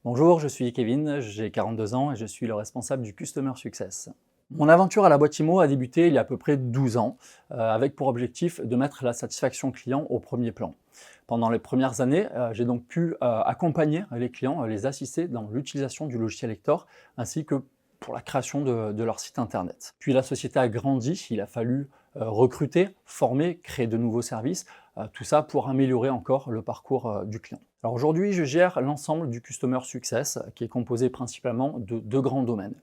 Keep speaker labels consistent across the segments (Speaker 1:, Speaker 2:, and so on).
Speaker 1: Bonjour, je suis Kevin, j'ai 42 ans et je suis le responsable du Customer Success. Mon aventure à la boîte IMO a débuté il y a à peu près 12 ans, avec pour objectif de mettre la satisfaction client au premier plan. Pendant les premières années, j'ai donc pu accompagner les clients, les assister dans l'utilisation du logiciel Hector, ainsi que pour la création de leur site internet. Puis la société a grandi, il a fallu recruter, former, créer de nouveaux services, tout ça pour améliorer encore le parcours du client. Alors aujourd'hui, je gère l'ensemble du Customer Success qui est composé principalement de deux grands domaines.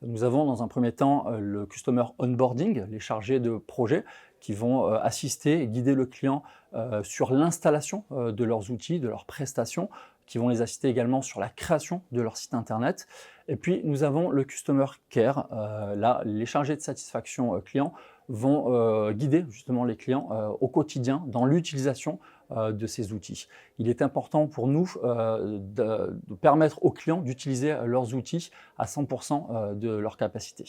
Speaker 1: Nous avons dans un premier temps le Customer Onboarding, les chargés de projet qui vont assister et guider le client sur l'installation de leurs outils, de leurs prestations, qui vont les assister également sur la création de leur site internet. Et puis nous avons le Customer Care, là les chargés de satisfaction client vont guider justement les clients au quotidien dans l'utilisation de ces outils. Il est important pour nous de permettre aux clients d'utiliser leurs outils à 100% de leur capacité.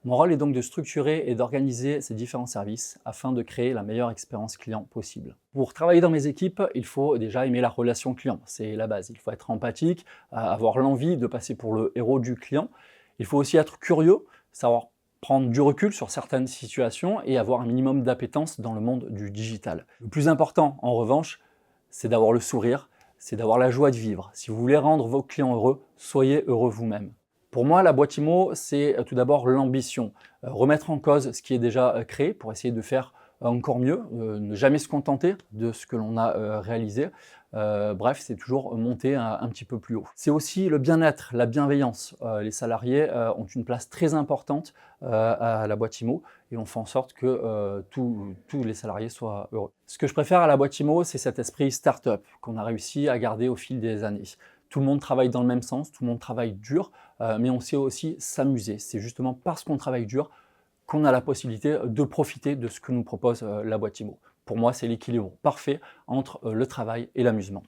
Speaker 1: Mon rôle est donc de structurer et d'organiser ces différents services afin de créer la meilleure expérience client possible. Pour travailler dans mes équipes, il faut déjà aimer la relation client, c'est la base. Il faut être empathique, avoir l'envie de passer pour le héros du client. Il faut aussi être curieux, savoir prendre du recul sur certaines situations et avoir un minimum d'appétence dans le monde du digital. Le plus important, en revanche, c'est d'avoir le sourire, c'est d'avoir la joie de vivre. Si vous voulez rendre vos clients heureux, soyez heureux vous-même. Pour moi, la boîte IMO, c'est tout d'abord l'ambition. Remettre en cause ce qui est déjà créé pour essayer de faire encore mieux, ne jamais se contenter de ce que l'on a réalisé. Bref, c'est toujours monter un petit peu plus haut. C'est aussi le bien-être, la bienveillance. Les salariés ont une place très importante à la boîte IMO et on fait en sorte que tous les salariés soient heureux. Ce que je préfère à la boîte IMO, c'est cet esprit start-up qu'on a réussi à garder au fil des années. Tout le monde travaille dans le même sens, tout le monde travaille dur, mais on sait aussi s'amuser. C'est justement parce qu'on travaille dur qu'on a la possibilité de profiter de ce que nous propose la boîte IMO. Pour moi, c'est l'équilibre parfait entre le travail et l'amusement.